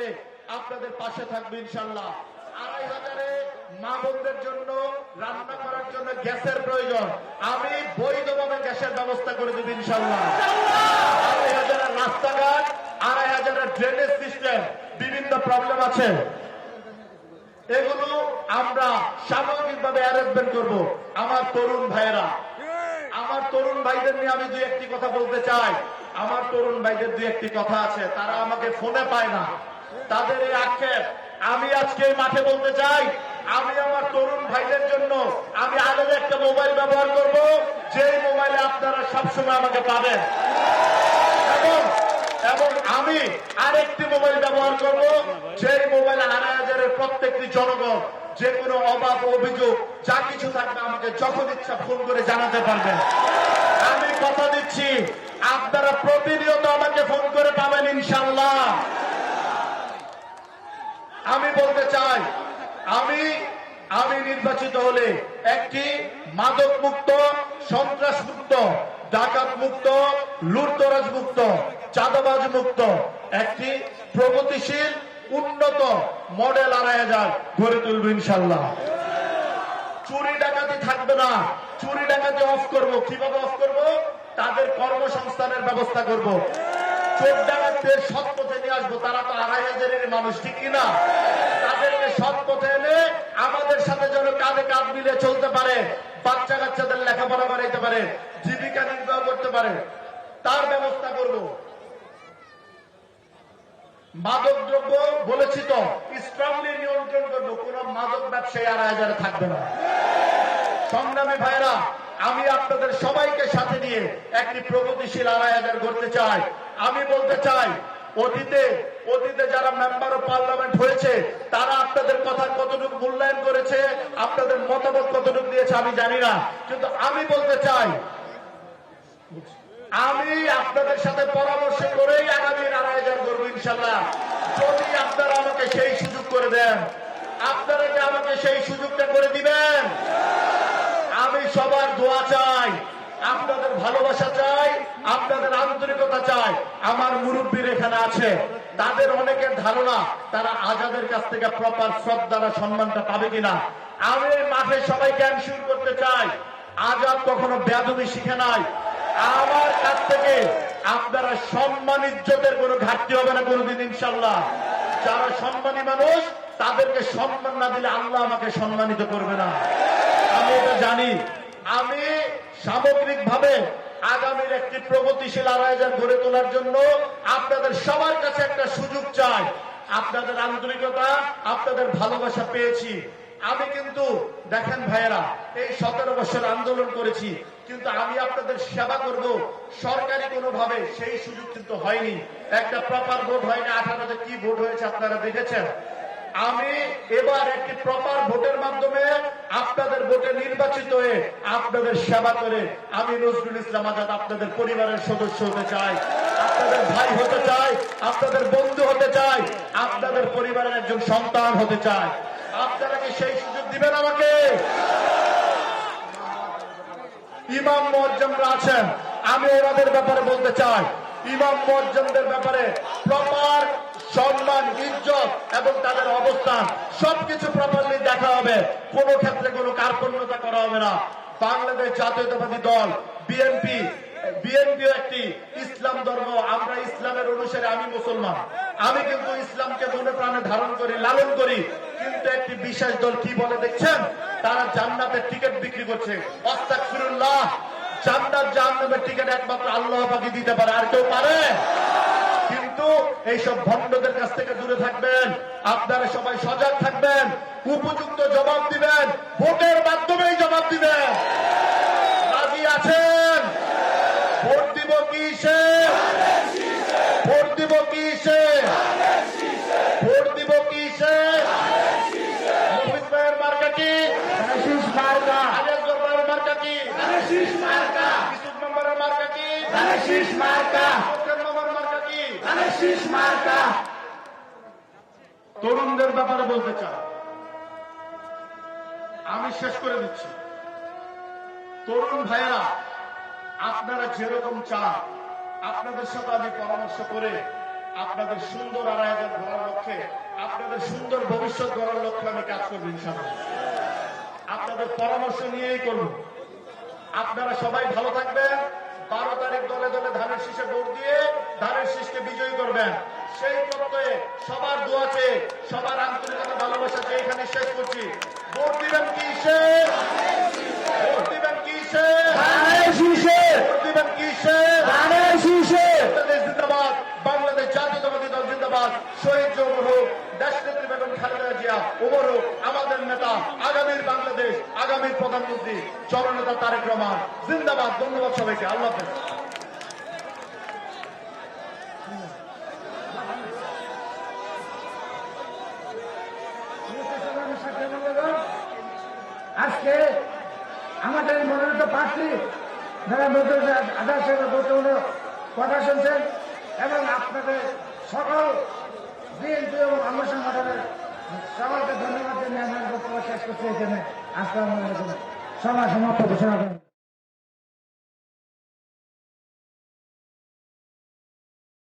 করে আপনাদের পাশে থাকবে ইনশাল্লাহ। 2500-এ মা বোনদের জন্য রান্না করার জন্য গ্যাসের প্রয়োজন, আমি বৈধভাবে গ্যাসের ব্যবস্থা করে দেব ইনশাল্লাহ। 2500-এর রাস্তাঘাট, 2500-এর ড্রেনেজ সিস্টেম, বিভিন্ন প্রবলেম আছে, এগুলো আমরা সামগ্রিকভাবে অ্যারেঞ্জমেন্ট করব। আমার তরুণ ভাইয়েরা, আমার তরুণ ভাইদের নিয়ে আমি দুই একটি কথা বলতে চাই। আমার তরুণ ভাইদের দুই একটি কথা আছে, তারা আমাকে ফোনে পায় না, তাদের এই আক্ষেপ আমি আজকে এই মাঠে বলতে চাই। আমি আমার তরুণ ভাইদের জন্য আমি আলাদা একটা মোবাইল ব্যবহার করব, যেই মোবাইলে আপনারা সবসময় আমাকে পাবেন, এবং আমি আরেকটি মোবাইল ব্যবহার করব, যেই মোবাইলে 2500-এর প্রত্যেকটি জনগণ যে কোনো অভাব অভিযোগ যা কিছু থাকবে আমাকে যখন ইচ্ছা ফোন করে জানাতে পারবেন। আমি কথা দিচ্ছি আপনারা প্রতিনিয়ত আমাকে ফোন করে পাবেন ইনশাল্লাহ। আমি বলতে চাই, আমি নির্বাচিত হলে একটি মাদক মুক্ত, সন্ত্রাস মুক্ত, ডাকাত মুক্ত, লুটতরাজ মুক্ত, চাঁদাবাজ মুক্ত একটি প্রগতিশীল উন্নত মডেল 2500 গড়ে তুলব ইনশাল্লাহ। চুরি ডাকাতি থাকবে না, চুরি ডাকাতি অফ করব। কিভাবে অফ করব? তাদের কর্মসংস্থানের ব্যবস্থা করব। চোর ডাকাতদের সৎ পথে নিয়ে আসবো, তারা তো 2500-এর মানুষ, ঠিক কিনা? তাদেরকে সৎ পথে এনে আমাদের সাথে যেন কাঁধে কাঁধ মিলে চলতে পারে, বাচ্চা কাচ্চাদের লেখাপড়া করাইতে পারে, জীবিকা নির্বাহ করতে পারে, তার ব্যবস্থা করব। মাদক দ্রব্য বলেছি তো স্ট্রংলি নিয়ন্ত্রণ করব, কোন মাদক ব্যবসায়ী 2500-এ থাকবে না। সংগ্রামী ভাইরা, আমি আপনাদের সবাইকে সাথে নিয়ে একটি প্রগতিশীল 2500 করতে চাই। আমি বলতে চাই, অতীতে যারা মেম্বার অফ পার্লামেন্ট হয়েছে তারা আপনাদের কথা কতটুকু মূল্যায়ন করেছে, আপনাদের মতামত কতটুকু দিয়েছে আমি জানি না, কিন্তু আমি বলতে চাই আমি আপনাদের সাথে পরামর্শ করেই আগামী 2500 করবো ইনশাল্লাহ। যদি আপনারা আমাকে সেই সুযোগ করে দেন, আপনারা কি আমাকে সেই সুযোগটা করে দিবেন? আমি সবার দোয়া চাই, আপনাদের ভালোবাসা চাই, আপনাদের আন্তরিকতা চাই। আমার মুরব্বীর এখানে আছে, তাদের অনেকের ধারণা তারা আজাদের কাছ থেকে প্রপার শ্রদ্ধা সম্মানটা পাবে কিনা। আমি এই মাঠে সবাইকে এনশিওর করতে চাই, আজাদ কখনো বেয়াদবি শিখে নাই। আমার কাছ থেকে আপনারা সম্মান ইজ্জতের কোনো ঘাটতি হবে না কোনোদিন ইনশাল্লাহ। যারা সম্মানী মানুষ তাদেরকে সম্মান না দিলে আল্লাহ আমাকে সম্মানিত করবে না, আমি এটা জানি। আমি সামগ্রিকভাবে আগামীর একটি প্রগতিশীল 2500 গড়ে তোলার জন্য আপনাদের সবার কাছে একটা সুযোগ চাই। আপনাদের আন্তরিকতা, আপনাদের ভালোবাসা পেয়েছি। আমি কিন্তু দেখেন ভাইয়েরা, এই 17 বছর আন্দোলন করেছি, কিন্তু আমি আপনাদের সেবা করব সরকারি কোনোভাবে সেই সুযোগ কিন্তু হয়নি। একটা প্রপার ভোট হয়নি, 18-তে কি ভোট হয়েছে আপনারা দেখেছেন। আমি এবার একটি প্রপার ভোটের মাধ্যমে আপনাদের ভোটে নির্বাচিত হয়ে আপনাদের সেবা করে আমি নজরুল ইসলাম আজাদ আপনাদের পরিবারের সদস্য হতে চাই, আপনাদের ভাই হতে চাই, আপনাদের বন্ধু হতে চাই, আপনাদের পরিবারের একজন সন্তান হতে চাই। আপনারা কি সেই সুযোগ দিবেন আমাকে? ইমাম মুয়াজ্জিমরা আছেন, আমি ওনাদের ব্যাপারে বলতে চাই, ইমাম মুয়াজ্জিমদের ব্যাপারে প্রপার সম্মান, ইজ্জত এবং তাদের অবস্থান সবকিছু প্রপারলি দেখা হবে, কোন ক্ষেত্রে কোনো কার্পণ্যতা করা হবে না। বাংলাদেশ জাতীয়তাবাদী দল বিএনপিও একটি ইসলাম ধর্ম, আমরা ইসলামের অনুসারে, আমি মুসলমান, আমি কিন্তু ইসলামকে মনে প্রাণে ধারণ করি, লালন করি, কিন্তু একটি বিশেষ দল কি বলে দেখছেন, তারা জান্নাতের টিকিট বিক্রি করছে। আস্তাগফিরুল্লাহ, জান্নাত জাহান্নামের টিকিট একমাত্র আল্লাহ পাকই দিতে পারে, আর কেউ পারে? কিন্তু এইসব ভণ্ডদের কাছ থেকে দূরে থাকবেন, আপনারা সবাই সজাগ থাকবেন, উপযুক্ত জবাব দিবেন, ভোটের মাধ্যমেই জবাব দিবেন। রাজি আছেন? ভোট দিব কিসে? ভোট দিব কিসে? ভোট দিব কিসে? মুফিদ ভাইয়ের মার্কা কি? মার্কা। আলিয়াস দরবারের মার্কা কি? মার্কা। ইসুফ মেম্বারের মার্কা কি? মার্কা। মার্কা কি? মার্কা। তরুণদের ব্যাপারে বলতে চাই, আমি শেষ করে দিচ্ছি। তরুণ ভাইয়েরা, আপনারা যেরকম চান আপনাদের সাথে আমি পরামর্শ করে আপনাদের সুন্দর আড়াইহাজার গড়ার লক্ষ্যে, আপনাদের সুন্দর ভবিষ্যৎ গড়ার লক্ষ্যে আমি কাজ করবো ইনশাআল্লাহ। আপনাদের পরামর্শ নিয়েই করব। আপনারা সবাই ভালো থাকবেন। 12 তারিখ দলে দলে ধানের শীষে ভোট দিয়ে ধানের শীষকে বিজয়ী করবেন। সেই প্রত্যয়ে সবার দোয়াতে, সবার আন্তরিকতা ভালোবাসাতে এখানে শেষ করছি। ভোট দিবেন কিসে? ভোট দিবেন কিসে? ধানের শীষে। ভোট দিবেন কিসে? ধানের শীষে। বাংলাদেশ জিন্দাবাদ, বাংলাদেশ জাতীয়তাবাদী দল জিন্দাবাদ, শহীদ জহুর হোক, দেশনেত্রী বেগম খালেদা জিয়া ওমর হোক, আমাদের নেতা, আগামীর বাংলাদেশ, আগামীর প্রধানমন্ত্রী জননেতা তারেক রহমান জিন্দাবাদ। ধন্যবাদ সবাইকে। আল্লাহ হাফেজ। আজকে আমাদের মনোনীত প্রার্থী যারা আদর্শ গুরুত্বপূর্ণ কথা শুনছেন এবং আপনাদের সকল বিএনপি এবং অঙ্গ সংগঠনের সকলকে ধন্যবাদ জানিয়ে আমার বক্তব্য শেষ করতে এখানে আসসালামু আলাইকুম। সভা সমাপ্ত ঘোষণা করেন।